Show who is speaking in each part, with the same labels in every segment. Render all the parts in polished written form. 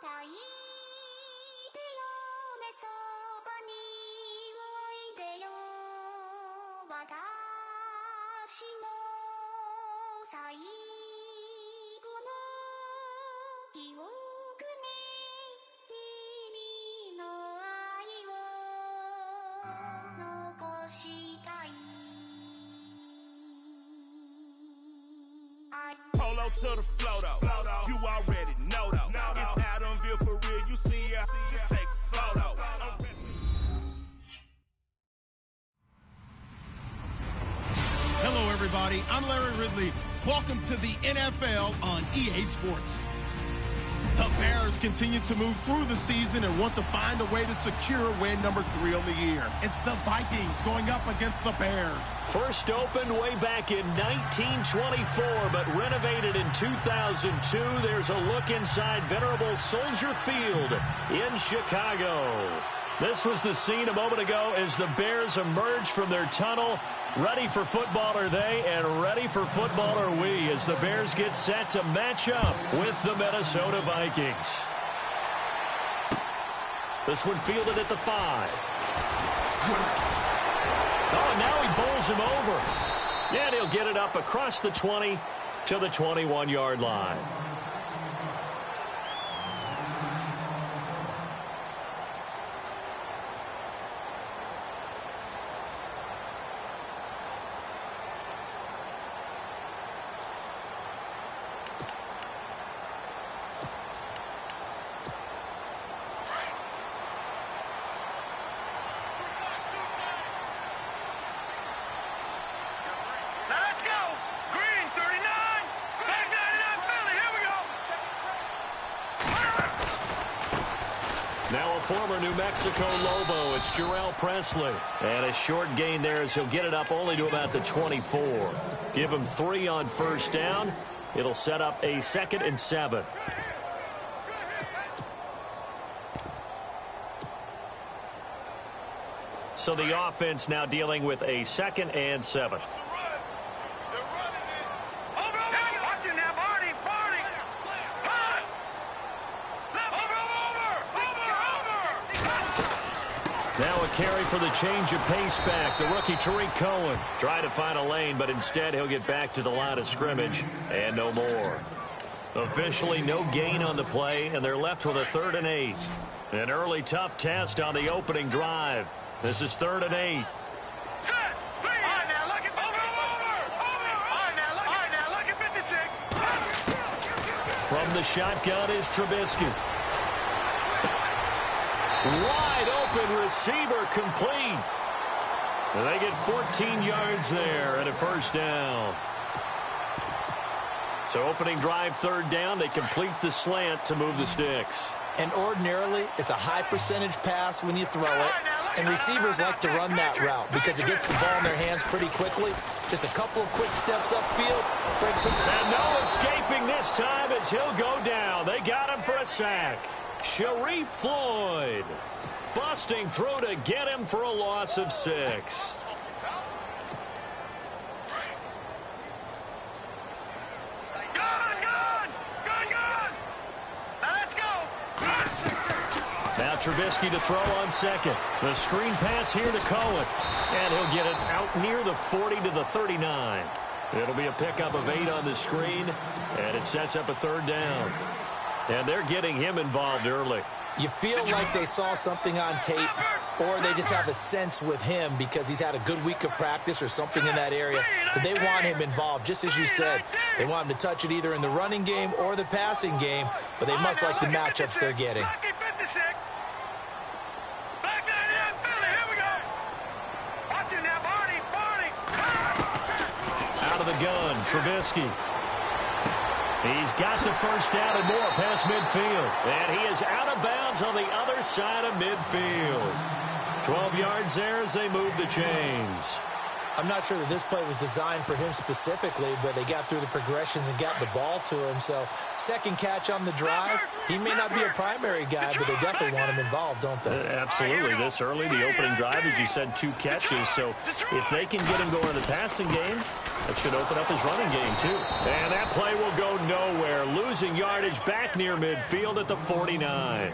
Speaker 1: 抱いてよねそばにおいでよ私の最後の記憶に君の愛を残したい
Speaker 2: Polo to the flow though. You already know though. It's Adamville for real. You see ya. Just take a photo.
Speaker 3: Hello, everybody. I'm Larry Ridley. Welcome to the NFL on EA Sports. The Bears continue to move through the season and want to find a way to secure win number 3 on the year. It's the Vikings going up against the Bears.
Speaker 4: First opened way back in 1924, but renovated in 2002. There's a look inside venerable Soldier Field in Chicago. This was the scene a moment ago as the Bears emerged from their tunnel. Ready for football are they, and ready for football are we as the Bears get set to match up with the Minnesota Vikings. This one fielded at the 5. Oh, now he bowls him over. And he'll get it up across the 20 to the 21-yard line. Now a former New Mexico Lobo, it's Jarrell Presley. And a short gain there as he'll get it up only to about the 24. Give him 3 on first down. It'll set up a 2nd and 7. So the offense now dealing with a 2nd and 7. Now a carry for the change of pace back. The rookie Tariq Cohen trying to find a lane, but instead he'll get back to the line of scrimmage and no more. Officially no gain on the play, and they're left with a 3rd and 8. An early tough test on the opening drive. This is 3rd and 8. From the shotgun is Trubisky. Wide open receiver complete. And they get 14 yards there and a first down. So opening drive 3rd down, they complete the slant to move the sticks.
Speaker 5: And ordinarily, it's a high percentage pass when you throw it. And receivers like to run that route because it gets the ball in their hands pretty quickly. Just a couple of quick steps upfield.
Speaker 4: And no escaping this time as he'll go down. They got him for a sack. Sharif Floyd busting through to get him for a loss of 6. Now Trubisky to throw on 2nd. The screen pass here to Cohen. And he'll get it out near the 40 to the 39. It'll be a pickup of 8 on the screen, and it sets up a 3rd down. And they're getting him involved early.
Speaker 5: You feel like they saw something on tape, or they just have a sense with him because he's had a good week of practice or something in that area that they want him involved. Just as you said, they want him to touch it either in the running game or the passing game, but they must like the matchups they're getting.
Speaker 4: Out of the gun, Trubisky. He's got the first down and more past midfield. And he is out of bounds on the other side of midfield. 12 yards there as they move the chains.
Speaker 5: I'm not sure that this play was designed for him specifically, but they got through the progressions and got the ball to him. So second catch on the drive. He may not be a primary guy, but they definitely want him involved, don't they?
Speaker 4: Absolutely. This early, the opening drive, as you said, 2 catches. So if they can get him going in the passing game, that should open up his running game, too. And that play will go nowhere. Losing yardage back near midfield at the 49.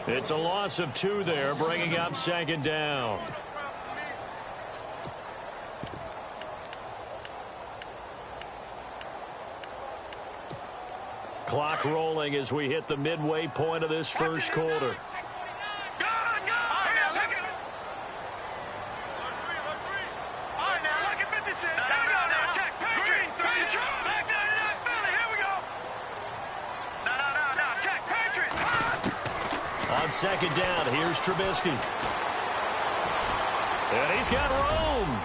Speaker 4: It's a loss of 2 there, bringing up second down. Clock rolling as we hit the midway point of this first quarter. On second down, here's Trubisky. And he's got room.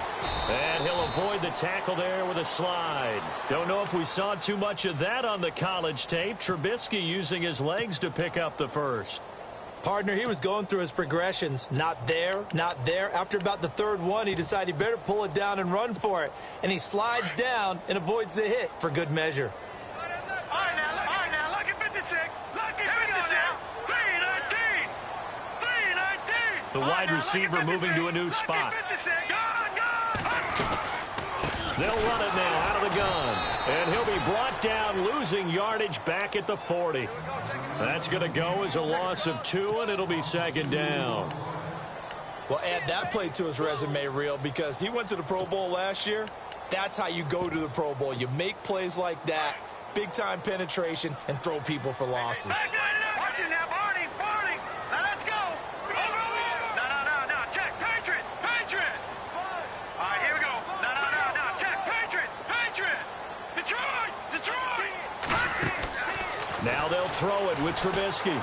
Speaker 4: And he'll avoid the tackle there with a slide. Don't know if we saw too much of that on the college tape. Trubisky using his legs to pick up the first.
Speaker 5: Partner, he was going through his progressions. Not there, not there. After about the third one, he decided he better pull it down and run for it. And he slides down and avoids the hit for good measure.
Speaker 6: All right, now, look at 56. Look at 56. 319. 319.
Speaker 4: The wide receiver moving to a new spot. They'll run it now out of the gun. And he'll be brought down, losing yardage back at the 40. That's going to go as a loss of 2, and it'll be second down.
Speaker 5: Well, add that play to his resume reel because he went to the Pro Bowl last year. That's how you go to the Pro Bowl. You make plays like that, big-time penetration, and throw people for losses.
Speaker 6: Watch it now, Barney. Now let's go. No. Check. Patriot. All right, here we go. No. Check. Patriot. Detroit.
Speaker 4: Now they'll throw it with Trubisky.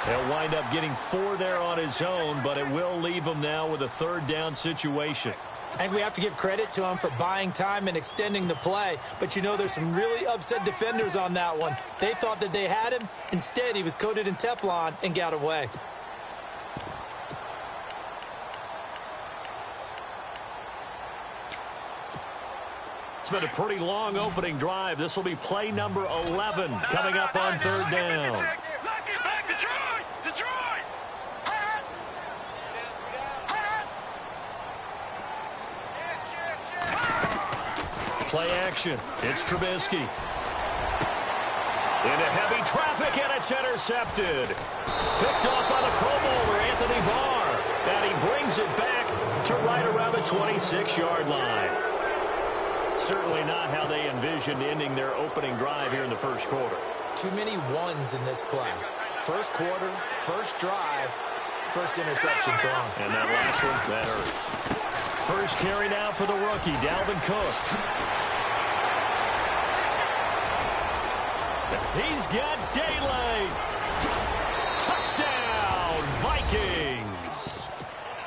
Speaker 4: He'll wind up getting 4 there on his own, but it will leave him now with a third down situation.
Speaker 5: I think we have to give credit to him for buying time and extending the play. But, you know, there's some really upset defenders on that one. They thought that they had him. Instead, he was coated in Teflon and got away.
Speaker 4: It's been a pretty long opening drive. This will be play number 11 coming up on third down.
Speaker 6: Detroit.
Speaker 4: Play action. It's Trubisky. Into heavy traffic, and it's intercepted. Picked off by the Pro Bowler, Anthony Barr. And he brings it back to right around the 26-yard line. Certainly not how they envisioned ending their opening drive here in the first quarter.
Speaker 5: Too many ones in this play. First quarter, first drive, first interception thrown.
Speaker 4: And that last one, that hurts. First carry now for the rookie, Dalvin Cook. He's got daylight. Touchdown, Vikings.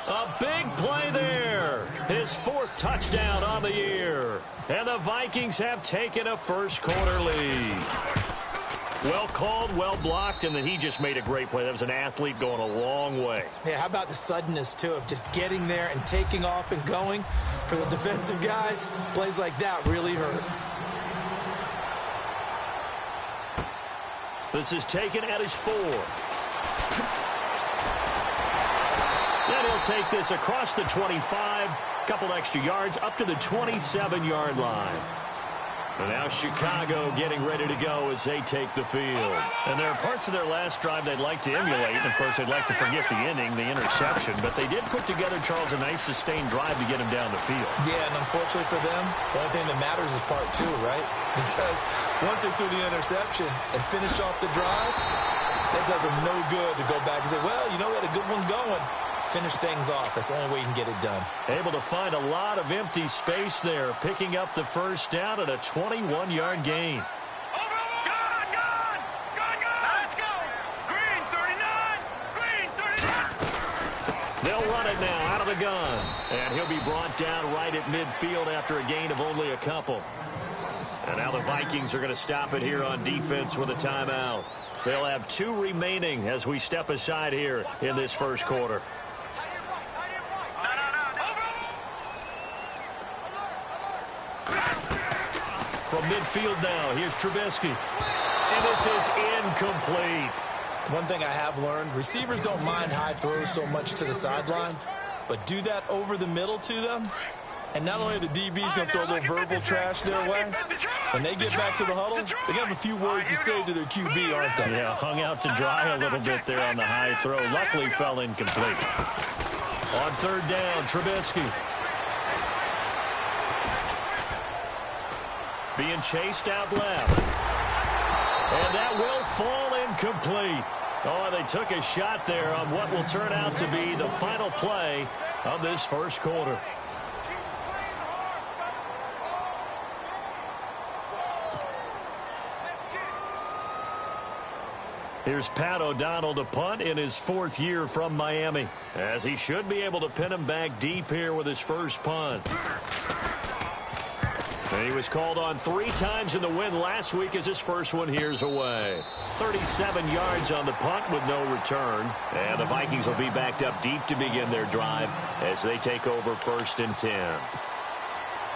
Speaker 4: A big play there. His 4th touchdown on the year. And the Vikings have taken a first quarter lead. Well called, well blocked, and then he just made a great play. That was an athlete going a long way.
Speaker 5: Yeah, how about the suddenness, too, of just getting there and taking off and going? For the defensive guys, plays like that really hurt.
Speaker 4: This is taken at his 4. And he'll take this across the 25, couple extra yards, up to the 27-yard line. And now Chicago getting ready to go as they take the field. And there are parts of their last drive they'd like to emulate. And, of course, they'd like to forget the ending, the interception. But they did put together, Charles, a nice sustained drive to get him down the field.
Speaker 5: Yeah, and unfortunately for them, the only thing that matters is part 2, right? Because once they threw the interception and finished off the drive, that does them no good to go back and say, well, you know, we had a good one going. Finish things off. That's the only way you can get it done.
Speaker 4: Able to find a lot of empty space there, picking up the first down at a 21-yard gain.
Speaker 6: Gone. Let's go. Green 39.
Speaker 4: They'll run it now out of the gun. And he'll be brought down right at midfield after a gain of only a couple. And now the Vikings are going to stop it here on defense with a timeout. They'll have 2 remaining as we step aside here in this first quarter. From midfield now, here's Trubisky. And this is incomplete.
Speaker 5: One thing I have learned, receivers don't mind high throws so much to the sideline, but do that over the middle to them, and not only are the DBs going to throw a little verbal trash their way, when they get back to the huddle, they have a few words to say to their QB, aren't they?
Speaker 4: Yeah, hung out to dry a little bit there on the high throw. Luckily fell incomplete. On third down, Trubisky. Being chased out left. And that will fall incomplete. Oh, they took a shot there on what will turn out to be the final play of this first quarter. Here's Pat O'Donnell to punt in his 4th year from Miami, as he should be able to pin him back deep here with his first punt. And he was called on 3 times in the win last week as his first one here's away. 37 yards on the punt with no return. And the Vikings will be backed up deep to begin their drive as they take over 1st and 10.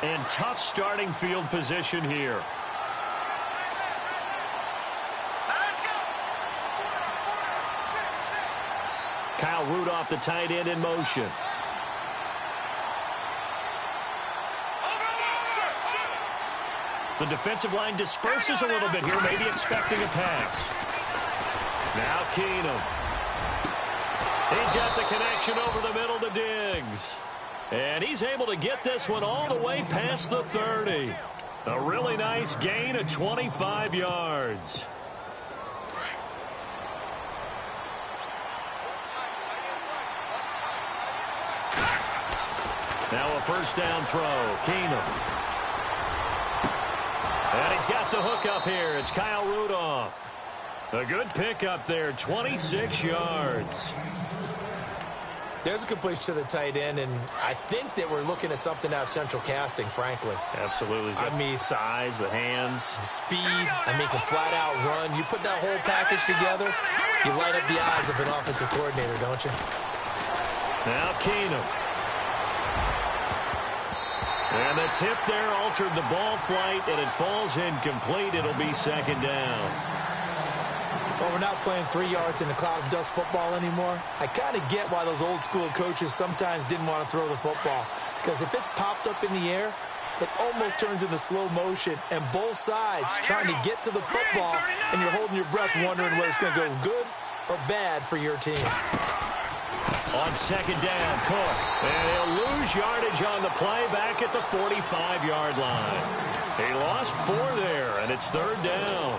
Speaker 4: And tough starting field position here. Kyle Rudolph, the tight end, in motion. The defensive line disperses a little bit here, maybe expecting a pass. Now Keenum. He's got the connection over the middle to Diggs. And he's able to get this one all the way past the 30. A really nice gain of 25 yards. Now a first down throw. Keenum. And he's got the hook up here. It's Kyle Rudolph. A good pickup there, 26 yards.
Speaker 5: There's a completion to the tight end, and I think that we're looking at something out of central casting, frankly.
Speaker 4: Absolutely. I mean, size, the hands.
Speaker 5: The speed. I mean, can flat out run. You put that whole package together, you light up the eyes of an offensive coordinator, don't you?
Speaker 4: Now Keenum. And the tip there altered the ball flight, and it falls incomplete. It'll be second down.
Speaker 5: Well, we're not playing 3 yards in a cloud of dust football anymore. I kind of get why those old school coaches sometimes didn't want to throw the football. Because if it's popped up in the air, it almost turns into slow motion, and both sides trying to get to the football, and you're holding your breath wondering whether it's going to go good or bad for your team.
Speaker 4: On second down, Cook. And he'll lose yardage on the play back at the 45-yard line. He lost 4 there, and it's third down.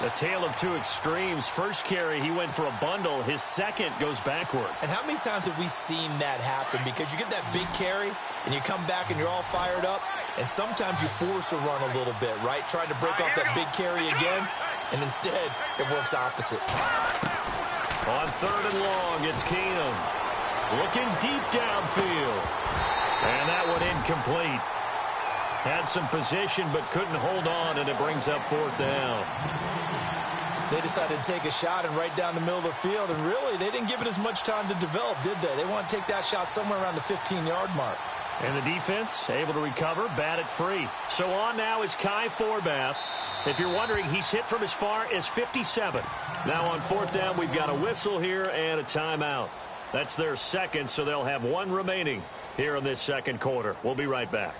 Speaker 4: The tale of two extremes. First carry, he went for a bundle. His second goes backward.
Speaker 5: And how many times have we seen that happen? Because you get that big carry, and you come back, and you're all fired up, and sometimes you force a run a little bit, right? Trying to break off that big carry again, and instead, it works opposite.
Speaker 4: On third and long, it's Keenum. Looking deep downfield. And that one incomplete. Had some position but couldn't hold on, and it brings up fourth down.
Speaker 5: They decided to take a shot and right down the middle of the field, and really, they didn't give it as much time to develop, did they? They want to take that shot somewhere around the 15-yard mark.
Speaker 4: And the defense able to recover, bat it free. So on now is Kai Forbath. If you're wondering, he's hit from as far as 57. Now on fourth down, we've got a whistle here and a timeout. That's their second, so they'll have one remaining here in this second quarter. We'll be right back.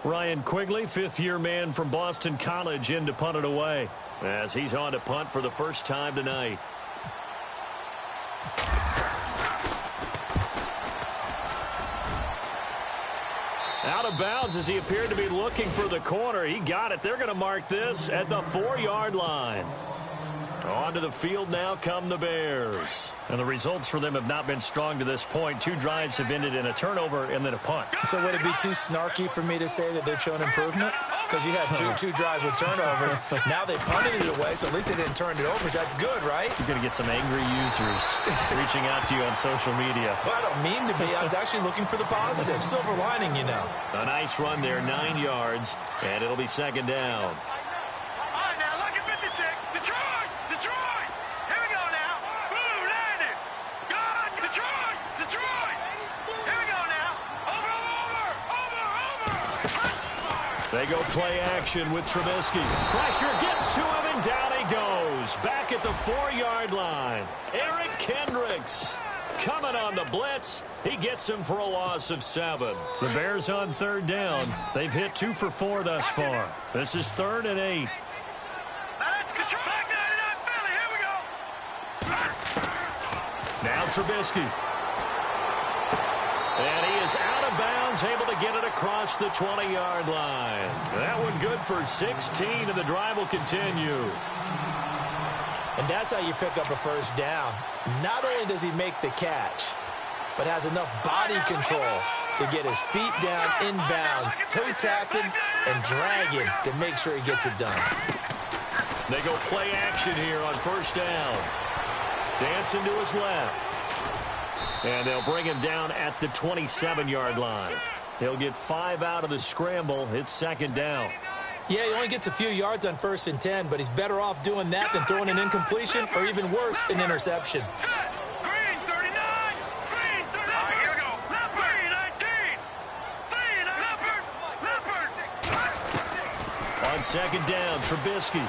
Speaker 4: Ryan Quigley, fifth-year man from Boston College, in to punt it away, as he's on to punt for the first time tonight. Out of bounds as he appeared to be looking for the corner. He got it. They're going to mark this at the 4-yard line. Onto the field now come the Bears. And the results for them have not been strong to this point. 2 drives have ended in a turnover and then a punt.
Speaker 5: So would it be too snarky for me to say that they've shown improvement? Because you had two drives with turnovers. Now they punted it away, so at least they didn't turn it over. That's good, right?
Speaker 4: You're going to get some angry users reaching out to you on social media.
Speaker 5: Well, I don't mean to be. I was actually looking for the positive. Silver lining, you know.
Speaker 4: A nice run there, 9 yards, and it'll be second down. They go play action with Trubisky. Pressure gets to him, and down he goes. Back at the 4-yard line. Eric Kendricks coming on the blitz. He gets him for a loss of 7. The Bears on 3rd down. They've hit 2 for 4 thus far. This is 3rd and 8.
Speaker 6: Now let's control. Back 99 Philly. Here we go.
Speaker 4: Now Trubisky. And he is out of bounds, able to get it across the 20-yard line. That one good for 16, and the drive will continue.
Speaker 5: And that's how you pick up a first down. Not only does he make the catch, but has enough body control to get his feet down inbounds, toe tapping and dragging to make sure he gets it done.
Speaker 4: They go play action here on 1st down. Dancing to his left. And they'll bring him down at the 27-yard line. He'll get 5 out of the scramble. It's 2nd down.
Speaker 5: Yeah, he only gets a few yards on 1st and 10, but he's better off doing that than throwing an incompletion or even worse, an interception.
Speaker 6: Green 39. Green 39. Here we go. Leopard 19. Leopard.
Speaker 4: On 2nd down, Trubisky.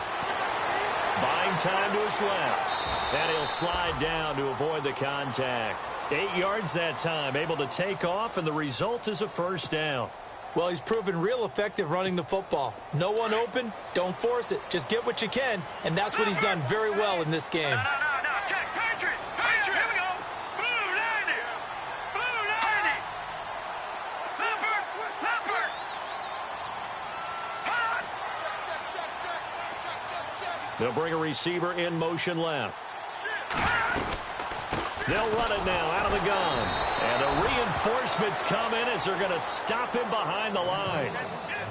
Speaker 4: Buying time to his left. And he'll slide down to avoid the contact. 8 yards that time, able to take off, and the result is a 1st down.
Speaker 5: Well, he's proven real effective running the football. No one open, don't force it. Just get what you can, and that's what he's done very well in this game.
Speaker 6: No. Check. Patriot. Here we go. Blue 90. Blue 90. Leopard. Hot.
Speaker 4: They'll bring a receiver in motion left. They'll run it now out of the gun. And the reinforcements come in as they're going to stop him behind the line.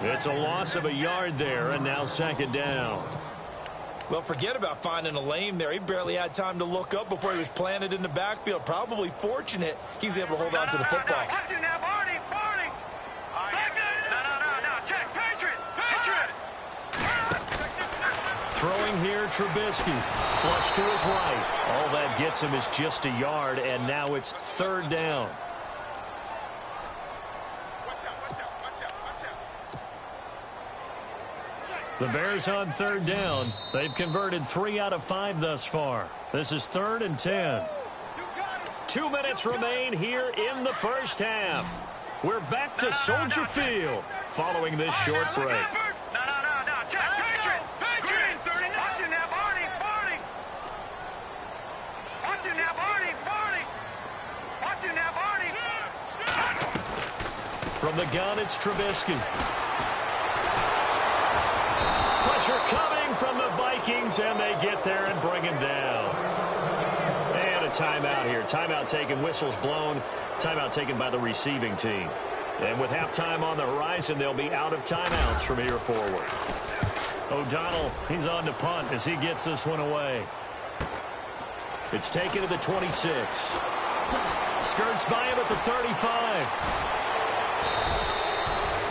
Speaker 4: It's a loss of a yard there, and now 2nd down.
Speaker 5: Well, forget about finding a lane there. He barely had time to look up before he was planted in the backfield. Probably fortunate he was able to hold on to the football.
Speaker 6: Watch you now, Barney. No. Check. Patriot.
Speaker 4: Throwing here, Trubisky. Flush to his right. All that gets him is just a yard, and now it's 3rd down. The Bears on 3rd down. They've converted 3 out of 5 thus far. This is 3rd and 10. 2 minutes remain here in the 1st half. We're back to Soldier Field following this short break.
Speaker 6: No. Check. Patriot. Green 39. Watch you now, Barney. Watch you now, Barney.
Speaker 4: From the gun, it's Trubisky. Pressure coming from the Vikings, and they get there and bring him down. And a timeout here. Timeout taken, whistles blown. Timeout taken by the receiving team. And with halftime on the horizon, they'll be out of timeouts from here forward. O'Donnell, he's on to punt as he gets this one away. It's taken to the 26. Skirts by him at the 35.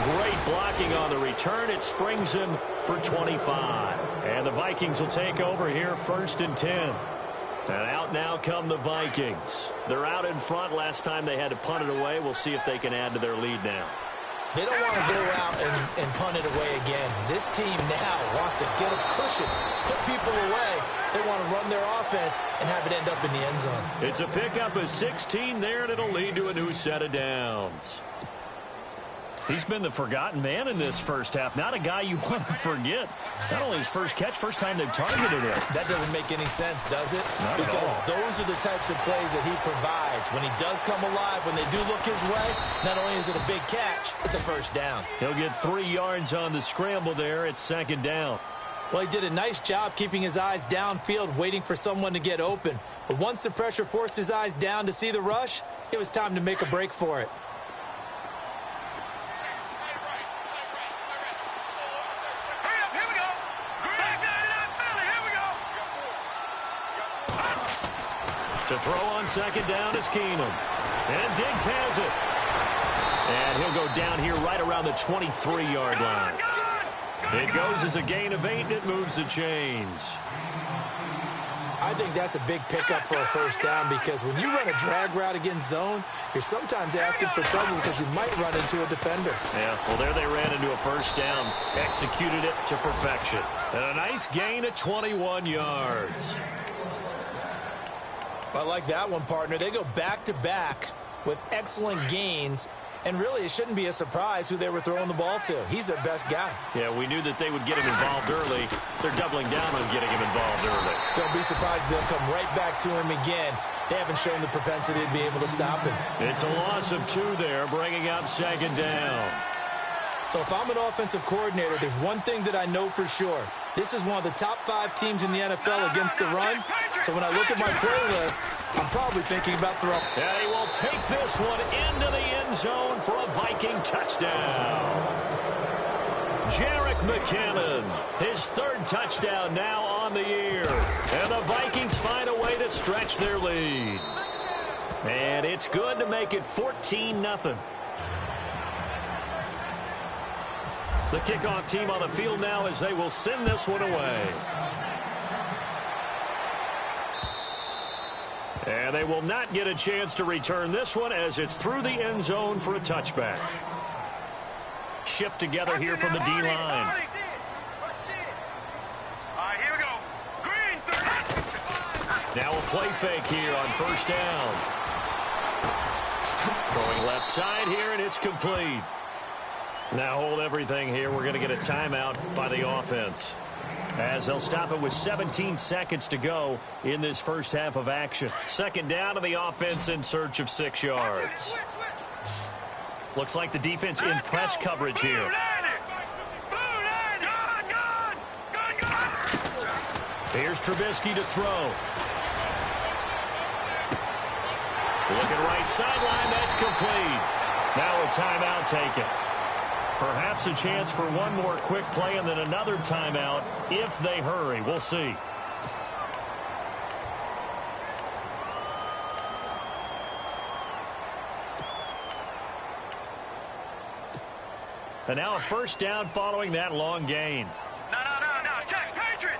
Speaker 4: Great blocking on the return. It springs him for 25. And the Vikings will take over here 1st and 10. And out now come the Vikings. They're out in front. Last time they had to punt it away. We'll see if they can add to their lead now.
Speaker 5: They don't want to go out and punt it away again. This team now wants to get a cushion, put people away. They want to run their offense and have it end up in the end zone.
Speaker 4: It's a pickup of 16 there, and it'll lead to a new set of downs. He's been the forgotten man in this 1st half. Not a guy you want to forget. Not only his first catch, first time they've targeted him.
Speaker 5: That doesn't make any sense, does it?
Speaker 4: Not
Speaker 5: because
Speaker 4: at all.
Speaker 5: those are the types of plays that he provides. When he does come alive, when they do look his way, not only is it a big catch, it's a 1st down.
Speaker 4: He'll get 3 yards on the scramble there. It's 2nd down.
Speaker 5: Well, he did a nice job keeping his eyes downfield, waiting for someone to get open. But once the pressure forced his eyes down to see the rush, it was time to make a break for it.
Speaker 4: To throw on 2nd down is Keenum. And Diggs has it. And he'll go down here right around the 23-yard line. It goes as a gain of 8, and it moves the chains.
Speaker 5: I think that's a big pickup for a first down because when you run a drag route against zone, you're sometimes asking for trouble because you might run into a defender.
Speaker 4: Yeah, well, there they ran into a first down, executed it to perfection. And a nice gain of 21 yards.
Speaker 5: I like that one, partner. They go back-to-back with excellent gains. And really, it shouldn't be a surprise who they were throwing the ball to. He's their best guy.
Speaker 4: Yeah, we knew that they would get him involved early. They're doubling down on getting him involved early.
Speaker 5: Don't be surprised they'll come right back to him again. They haven't shown the propensity to be able to stop him.
Speaker 4: It's a loss of 2 there, bringing up second down.
Speaker 5: So if I'm an offensive coordinator, there's one thing that I know for sure. This is one of the top 5 teams in the NFL against the run. So when I look at my playlist, I'm probably thinking about throwing.
Speaker 4: And he will take this one into the end zone for a Viking touchdown. Jerick McKinnon, his 3rd touchdown now on the year. And the Vikings find a way to stretch their lead. And it's good to make it 14-0. The kickoff team on the field now as they will send this one away. And they will not get a chance to return this one as it's through the end zone for a touchback. Shift together here from the D-line.
Speaker 6: All right, here we go. Green, 30.
Speaker 4: Now a play fake here on first down. Throwing left side here, and it's complete. Now hold everything here. We're going to get a timeout by the offense, as they'll stop it with 17 seconds to go in this first half of action. Second down to the offense in search of 6 yards. Looks like the defense in press coverage here. Here's Trubisky to throw. Looking right sideline, that's complete. Now a timeout taken. Perhaps a chance for one more quick play and then another timeout if they hurry. We'll see. And now a first down following that long gain.
Speaker 6: No. Check. Patriot.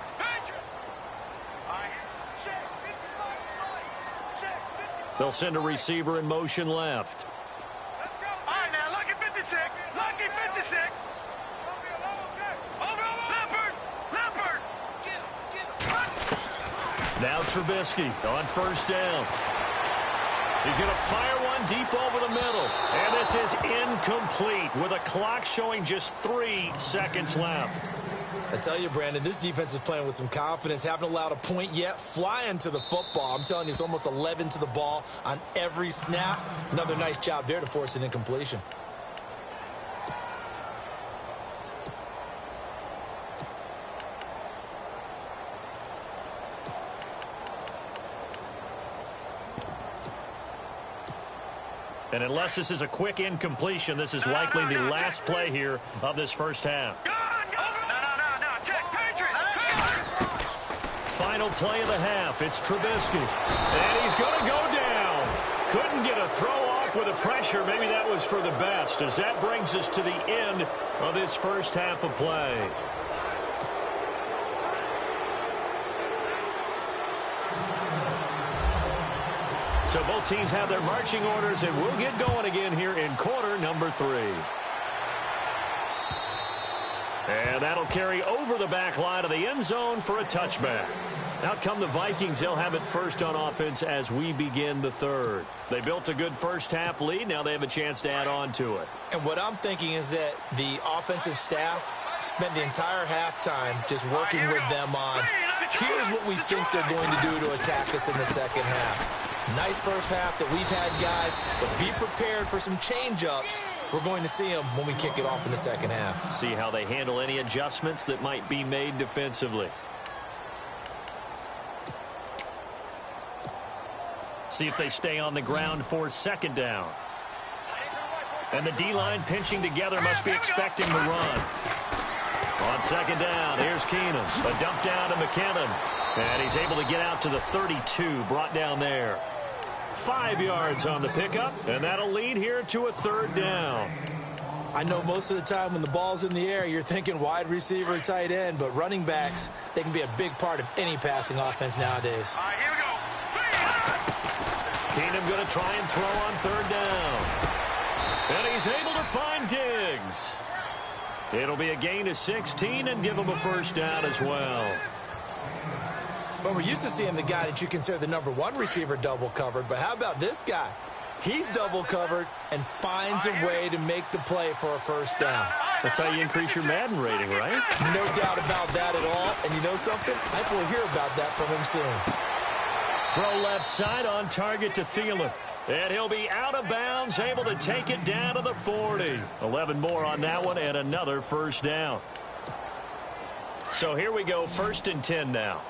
Speaker 4: They'll send a receiver in motion left.
Speaker 6: Let's go. All right, now, lucky 56. Lucky 56. Over. Leopard.
Speaker 4: Now Trubisky on first down. He's going to fire one deep over the middle. And this is incomplete with a clock showing just 3 seconds left.
Speaker 5: I tell you, Brandon, this defense is playing with some confidence. Haven't allowed a point yet. Flying to the football. I'm telling you, it's almost 11 to the ball on every snap. Another nice job there to force an incompletion.
Speaker 4: And unless this is a quick incompletion, this is likely the last play here of this first half.
Speaker 6: No. Check. Patriot.
Speaker 4: Final play of the half. It's Trubisky. And he's going to go down. Couldn't get a throw off with the pressure. Maybe that was for the best, as that brings us to the end of this first half of play. So both teams have their marching orders, and we'll get going again here in quarter number 3. And that'll carry over the back line of the end zone for a touchback. Out come the Vikings. They'll have it first on offense as we begin the third. They built a good first half lead. Now they have a chance to add on to it.
Speaker 5: And what I'm thinking is that the offensive staff spent the entire halftime just working with them on, here's what we think they're going to do to attack us in the second half. Nice first half that we've had, guys, but be prepared for some change-ups. We're going to see them when we kick it off in the second half.
Speaker 4: See how they handle any adjustments that might be made defensively. See if they stay on the ground for second down. And the D-line pinching together must be expecting the run. On second down, here's Keenum. A dump down to McKinnon. And he's able to get out to the 32, brought down there. 5 yards on the pickup, and that'll lead here to a third down.
Speaker 5: I know most of the time when the ball's in the air, you're thinking wide receiver, tight end, but running backs, they can be a big part of any passing offense nowadays.
Speaker 6: All right, here we go.
Speaker 4: Keenum going to try and throw on third down. And he's able to find Diggs. It'll be a gain of 16 and give him a first down as well.
Speaker 5: Well, we're used to seeing the guy that you consider the number one receiver double covered, but how about this guy? He's double covered and finds a way to make the play for a first down.
Speaker 4: That's how you increase your Madden rating, right?
Speaker 5: No doubt about that at all. And you know something? I think we'll hear about that from him soon.
Speaker 4: Throw left side on target to Thielen. And he'll be out of bounds, able to take it down to the 40. 11 more on that one and another first down. So here we go, 1st and 10 now.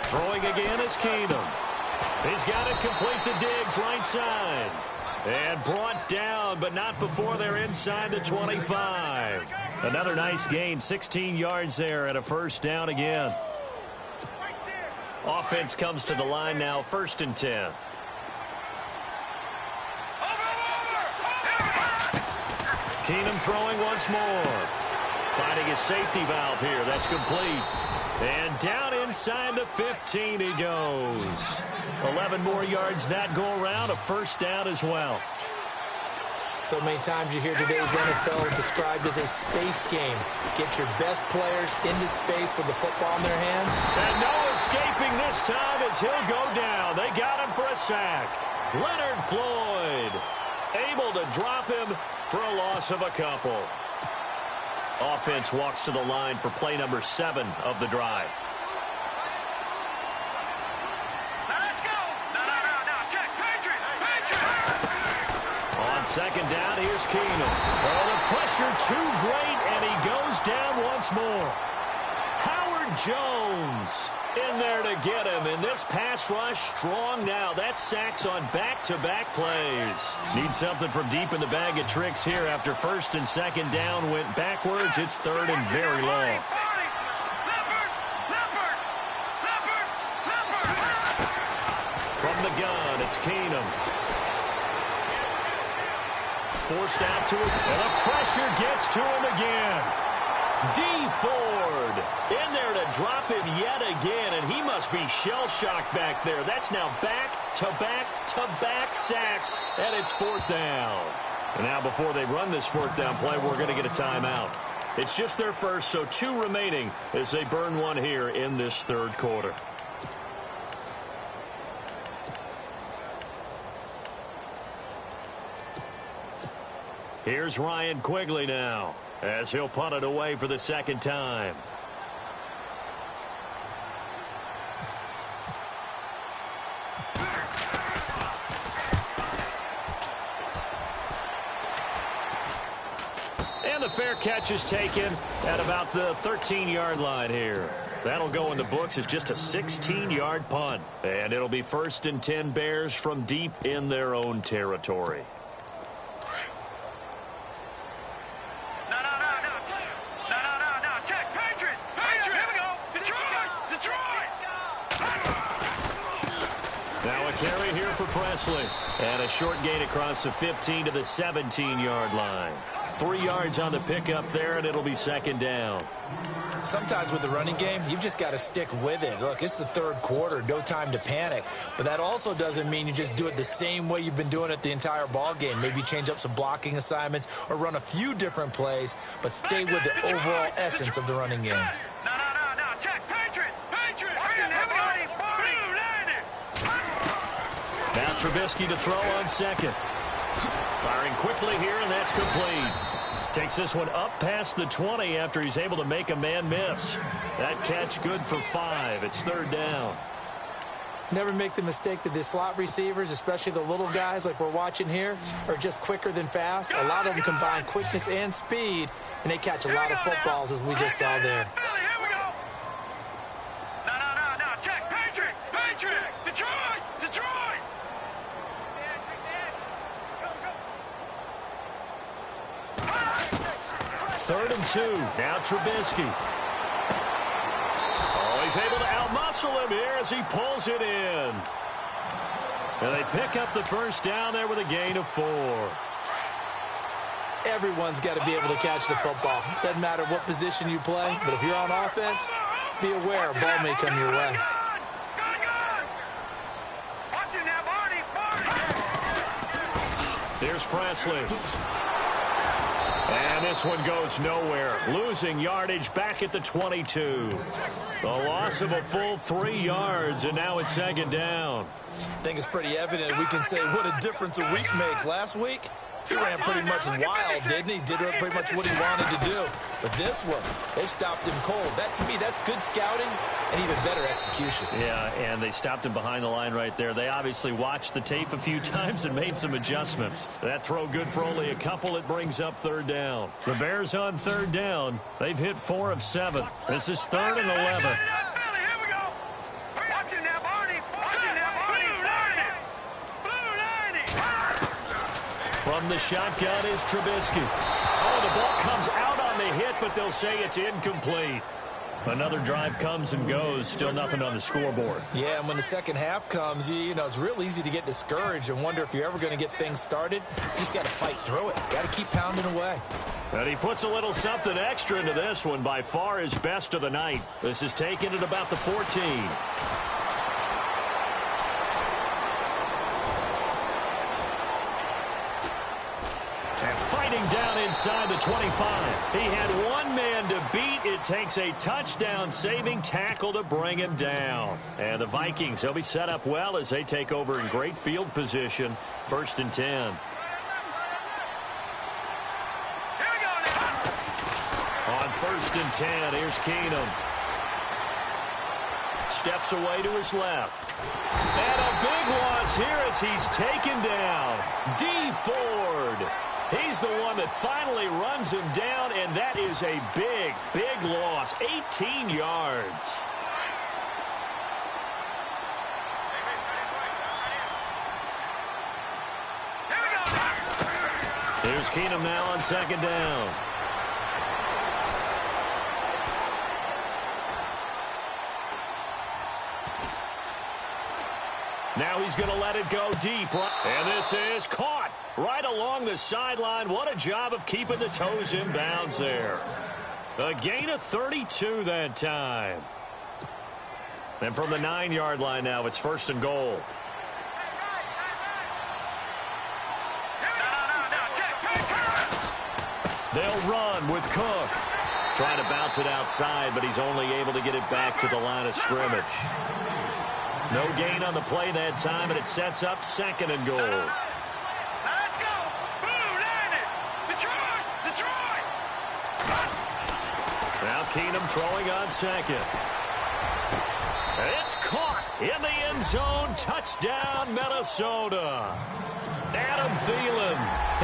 Speaker 4: Throwing again is Keenum. He's got it complete to Diggs, right side. And brought down, but not before they're inside the 25. Another nice gain, 16 yards there and a first down again. Offense comes to the line now, 1st and 10. Keenum throwing once more. Finding his safety valve here. That's complete. And down inside the 15 he goes. 11 more yards that go around, a first down as well.
Speaker 5: So many times you hear today's NFL described as a space game. Get your best players into space with the football in their hands.
Speaker 4: And no escaping this time as he'll go down. They got him for a sack. Leonard Floyd able to drop him for a loss of a couple. Offense walks to the line for play number 7 of the drive.
Speaker 6: Let's go. No. Check. Patriot.
Speaker 4: On 2nd down, here's Keenum. Oh, the pressure too great, and he goes down once more. Howard Jones in there to get him, and this pass rush strong now. That's sacks on back-to-back plays. Need something from deep in the bag of tricks here after 1st and 2nd down went backwards. It's 3rd and very long. From the gun, it's Keenum. Forced out to him, and the pressure gets to him again. D. Ford in there to drop him yet again, and he must be shell-shocked back there. That's now back-to-back-to-back sacks, and it's 4th down. And now before they run this 4th down play, we're going to get a timeout. It's just their first, so 2 remaining as they burn one here in this 3rd quarter. Here's Ryan Quigley now, as he'll punt it away for the 2nd time. And the fair catch is taken at about the 13-yard line here. That'll go in the books as just a 16-yard punt. And it'll be 1st and 10 Bears from deep in their own territory. Now a carry here for Presley. And a short gain across the 15 to the 17-yard line. 3 yards on the pickup there, and it'll be 2nd down.
Speaker 5: Sometimes with the running game, you've just got to stick with it. Look, it's the 3rd quarter, no time to panic. But that also doesn't mean you just do it the same way you've been doing it the entire ball game. Maybe change up some blocking assignments or run a few different plays, but stay with the overall essence of the running game.
Speaker 6: No. Check. Patriot.
Speaker 4: Now Trubisky to throw on 2nd. Firing quickly here, and that's complete. Takes this one up past the 20 after he's able to make a man miss. That catch good for 5. It's 3rd down.
Speaker 5: Never make the mistake that the slot receivers, especially the little guys like we're watching here, are just quicker than fast. A lot of them combine quickness and speed, and they catch a lot of footballs, as we just saw there.
Speaker 6: Here we go. No. Check. Patriot. Detroit.
Speaker 4: 3rd and 2. Now Trubisky. Oh, he's able to outmuscle him here as he pulls it in. And they pick up the first down there with a gain of 4.
Speaker 5: Everyone's got to be able to catch the football. Doesn't matter what position you play, but if you're on offense, be aware a ball may come your way.
Speaker 4: Here's Presley. And this one goes nowhere. Losing yardage back at the 22. The loss of a full 3 yards, and now it's second down.
Speaker 5: I think it's pretty evident we can say what a difference a week makes. Last week, he ran pretty much wild, didn't he? Did pretty much what he wanted to do. But this one, they stopped him cold. That, to me, that's good scouting and even better execution.
Speaker 4: Yeah, and they stopped him behind the line right there. They obviously watched the tape a few times and made some adjustments. That throw good for only a couple. It brings up third down. The Bears on third down. They've hit 4 of 7. This is 3rd and 11. From the shotgun is Trubisky. Oh, the ball comes out on the hit, but they'll say it's incomplete. Another drive comes and goes. Still nothing on the scoreboard.
Speaker 5: Yeah, and when the second half comes, you know, it's real easy to get discouraged and wonder if you're ever going to get things started. You just got to fight through it. Got to keep pounding away.
Speaker 4: And he puts a little something extra into this one. By far his best of the night. This is taken at about the 14. And fighting down inside the 25. He had one man to beat. It takes a touchdown-saving tackle to bring him down. And the Vikings, they'll be set up well as they take over in great field position. 1st and 10. On 1st and 10, here's Keenum. Steps away to his left. And a big loss here as he's taken down. D. Ford. He's the one that finally runs him down, and that is a big, big loss. 18 yards. Here's Keenum now on 2nd down. Now he's going to let it go deep. And this is caught right along the sideline. What a job of keeping the toes in bounds there. A gain of 32 that time. And from the 9-yard line now, it's 1st and goal. They'll run with Cook. Trying to bounce it outside, but he's only able to get it back to the line of scrimmage. No gain on the play that time, and it sets up 2nd and goal.
Speaker 6: Let's go! Blue landed! Detroit!
Speaker 4: Now Keenum throwing on 2nd. It's caught in the end zone. Touchdown, Minnesota. Adam Thielen,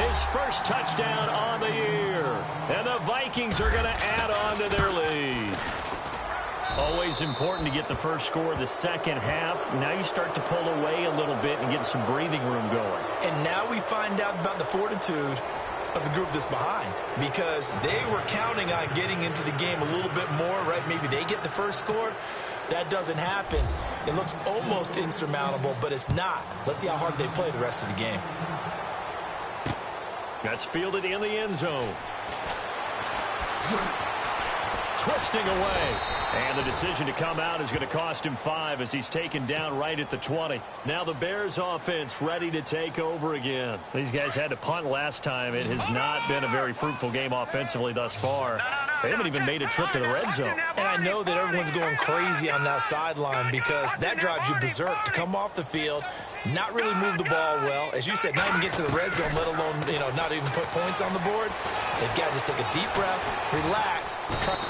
Speaker 4: his first touchdown on the year. And the Vikings are going to add on to their lead. Always important to get the first score of the second half. Now you start to pull away a little bit and get some breathing room going.
Speaker 5: And now we find out about the fortitude of the group that's behind, because they were counting on getting into the game a little bit more, right? Maybe they get the first score. That doesn't happen. It looks almost insurmountable, but it's not. Let's see how hard they play the rest of the game.
Speaker 4: That's fielded in the end zone. Twisting away. And the decision to come out is going to cost him 5 as he's taken down right at the 20. Now the Bears offense ready to take over again. These guys had to punt last time. It has not been a very fruitful game offensively thus far. They haven't even made a trip to the red zone.
Speaker 5: And I know that everyone's going crazy on that sideline because that drives you berserk to come off the field, not really move the ball well. As you said, not even get to the red zone, let alone, not even put points on the board. They've got to just take a deep breath, relax.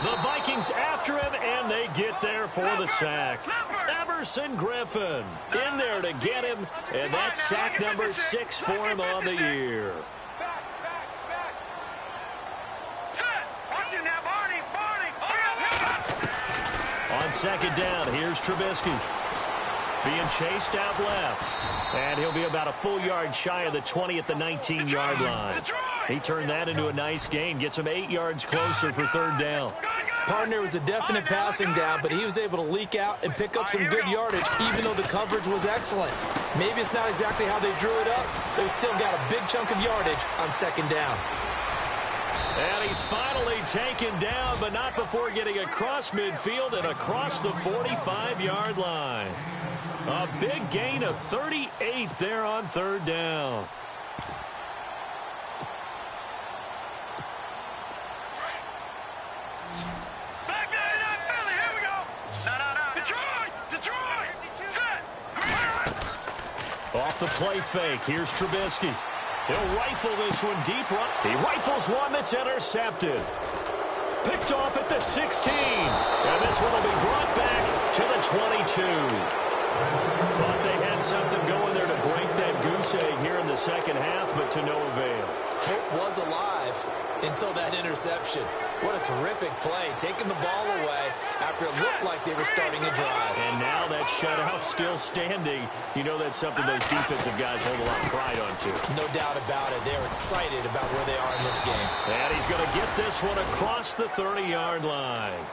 Speaker 4: The Vikings after him, and they get there for the sack. Everson Griffin in there to get him, and that's sack number 6 for him on the year. On 2nd down, here's Trubisky. Being chased out left. And he'll be about a full yard shy of the 20 at the 19-yard line. He turned that into a nice gain. Gets him 8 yards closer for 3rd down.
Speaker 5: Partner was a definite passing down, but he was able to leak out and pick up some good yardage, even though the coverage was excellent. Maybe it's not exactly how they drew it up, but he still got a big chunk of yardage on second down.
Speaker 4: And he's finally taken down, but not before getting across midfield and across the 45-yard line. A big gain of 38 there on third down. Off the play fake, here's Trubisky. He'll rifle this one deep. He rifles one that's intercepted. Picked off at the 16. And this one will be brought back to the 22. Thought they had something going there to break that goose egg here in the second half, but to no avail.
Speaker 5: Hope was alive until that interception. What a terrific play, taking the ball away after it looked like they were starting a drive.
Speaker 4: And now that shutout still standing. You know that's something those defensive guys hold a lot of pride on, too.
Speaker 5: No doubt about it. They're excited about where they are in this game.
Speaker 4: And he's going to get this one across the 30-yard line.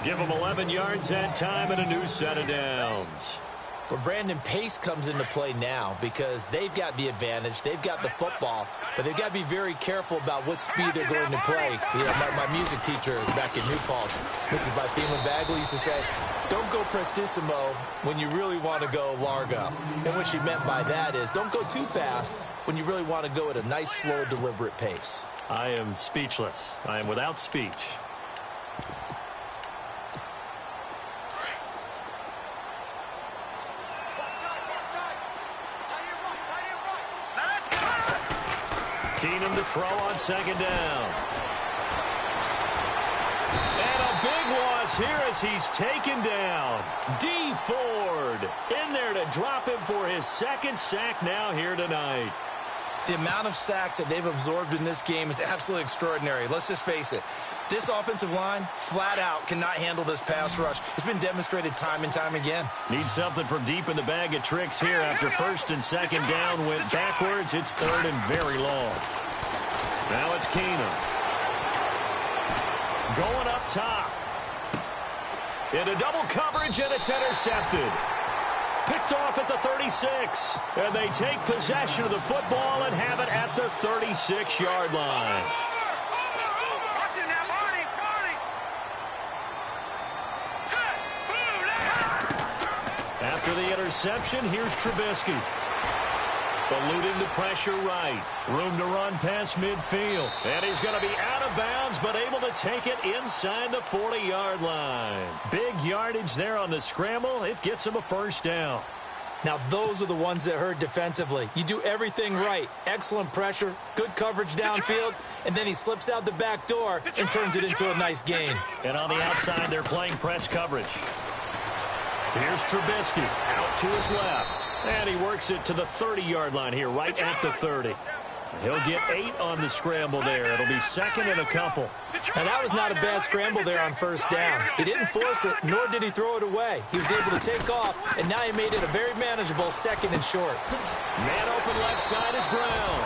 Speaker 4: Give him 11 yards that time and a new set of downs.
Speaker 5: For Brandon, pace comes into play now because they've got the advantage. They've got the football, but they've got to be very careful about what speed they're going to play. You know, my music teacher back in New Paltz, Mrs. Bythema Bagley, used to say, don't go prestissimo when you really want to go largo. And what she meant by that is don't go too fast when you really want to go at a nice, slow, deliberate pace.
Speaker 4: I am speechless. I am without speech. Keenum to throw on second down. And a big loss here as he's taken down. D. Ford in there to drop him for his second sack now here tonight.
Speaker 5: The amount of sacks that they've absorbed in this game is absolutely extraordinary. Let's just face it. This offensive line, flat out, cannot handle this pass rush. It's been demonstrated time and time again.
Speaker 4: Need something from deep in the bag of tricks here. After first and second down went backwards, it's third and very long. Now it's Keenum. Going up top. Into double coverage, and it's intercepted. Picked off at the 36. And they take possession of the football and have it at the 36-yard line. After the interception, here's Trubisky. Eluding the pressure right. Room to run past midfield. And he's going to be out of bounds, but able to take it inside the 40-yard line. Big yardage there on the scramble. It gets him a first down.
Speaker 5: Now, those are the ones that hurt defensively. You do everything right. Excellent pressure, good coverage downfield, and then he slips out the back door and turns it into a nice gain.
Speaker 4: And on the outside, they're playing press coverage. Here's Trubisky out to his left. And he works it to the 30-yard line here, right at the 30. He'll get 8 on the scramble there. It'll be second and a couple.
Speaker 5: Now, that was not a bad scramble there on first down. He didn't force it, nor did he throw it away. He was able to take off, and now he made it a very manageable second and short.
Speaker 4: Man open left side is Brown.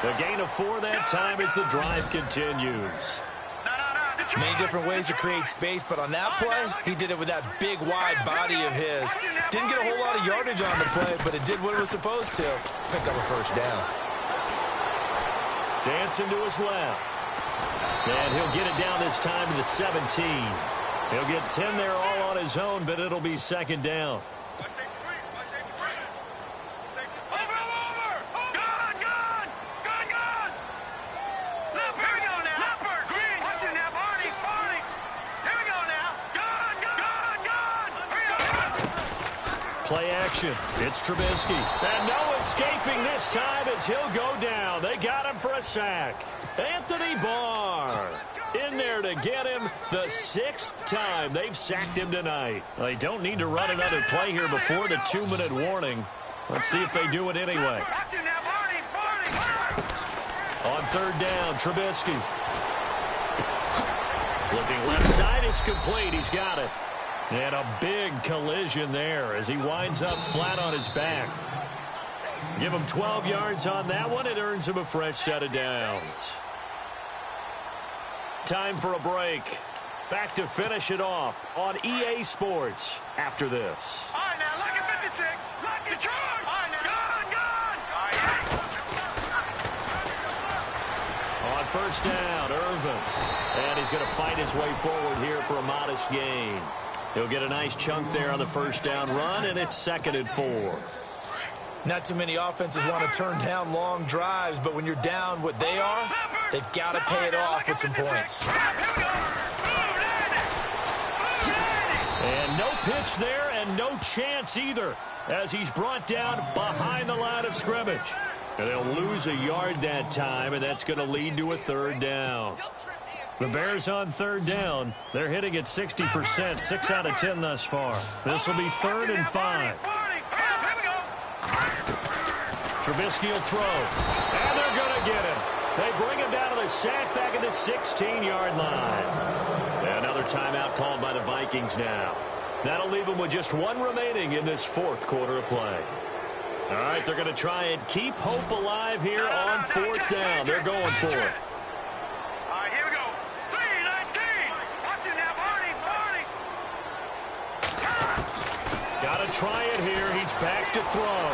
Speaker 4: The gain of 4 that time as the drive continues.
Speaker 5: Many different ways to create space, but on that play, he did it with that big, wide body of his. Didn't get a whole lot of yardage on the play, but it did what it was supposed to. Pick up a first down.
Speaker 4: Dancing to his left. And he'll get it down this time to the 17. He'll get 10 there all on his own, but it'll be second down. Play action. It's Trubisky. And no escaping this time as he'll go down. They got him for a sack. Anthony Barr in there to get him the 6th time they've sacked him tonight. They don't need to run another play here before the 2-minute warning. Let's see if they do it anyway. On third down, Trubisky. Looking left side, it's complete. He's got it. And a big collision there as he winds up flat on his back. Give him 12 yards on that one. It earns him a fresh set of downs. Time for a break. Back to finish it off on EA Sports after this.
Speaker 6: All right, now, lucky 56. Lucky Detroit. All right, now. Gun.
Speaker 4: On first down, Irvin. And he's going to fight his way forward here for a modest gain. He'll get a nice chunk there on the first down run, and it's 2nd and 4.
Speaker 5: Not too many offenses want to turn down long drives, but when you're down what they are, they've got to pay it off with some points.
Speaker 4: And no pitch there and no chance either as he's brought down behind the line of scrimmage. And they'll lose a yard that time, and that's going to lead to a 3rd down. The Bears on 3rd down. They're hitting at 60%, 6 out of 10 thus far. This will be 3rd and 5. Trubisky will throw, and they're going to get him. They bring him down to the sack back at the 16-yard line. And another timeout called by the Vikings now. That'll leave them with just 1 remaining in this 4th quarter of play. All right, they're going to try and keep hope alive here on 4th down. They're going for it.
Speaker 6: All right, here we go. 3-19. Watch it now, Barney.
Speaker 4: Got to try it here. He's back to throw.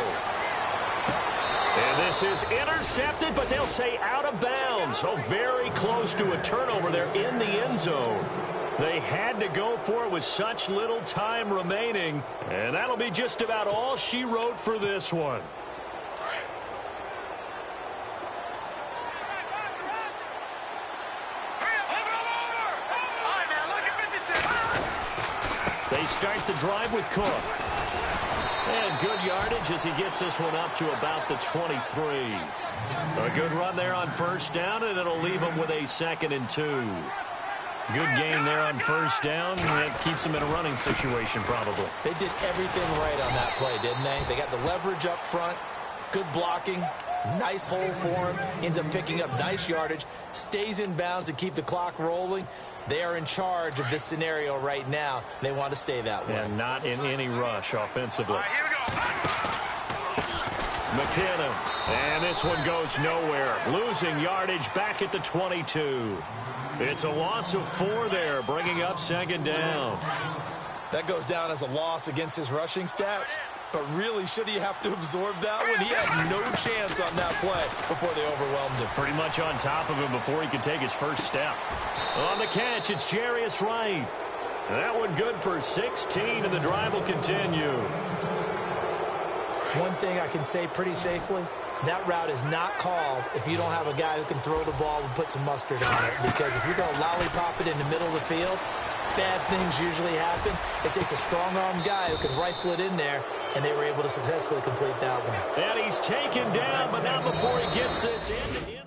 Speaker 4: And this is intercepted, but they'll say out of bounds. So very close to a turnover there in the end zone. They had to go for it with such little time remaining. And that'll be just about all she wrote for this one. They start the drive with Cook. And good yardage as he gets this one up to about the 23. A good run there on first down, and it'll leave him with a 2nd and 2. Good gain there on first down. That keeps him in a running situation, probably.
Speaker 5: They did everything right on that play, didn't they? They got the leverage up front, good blocking, nice hole for him, ends up picking up nice yardage, stays in bounds to keep the clock rolling. They are in charge of this scenario right now. They want to stay that way.
Speaker 4: And not in any rush offensively.
Speaker 6: Here we go.
Speaker 4: McKinnon. And this one goes nowhere. Losing yardage back at the 22. It's a loss of 4 there, bringing up 2nd down.
Speaker 5: That goes down as a loss against his rushing stats. But really, should he have to absorb that one? He had no chance on that play before they overwhelmed him.
Speaker 4: Pretty much on top of him before he could take his first step. On the catch, it's Jarius Wright. That one good for 16, and the drive will continue.
Speaker 5: One thing I can say pretty safely, that route is not called if you don't have a guy who can throw the ball and put some mustard on it. Because if you're going to lollipop it in the middle of the field, bad things usually happen. It takes a strong-armed guy who can rifle it in there, and they were able to successfully complete that one.
Speaker 4: And he's taken down, but not before he gets this in.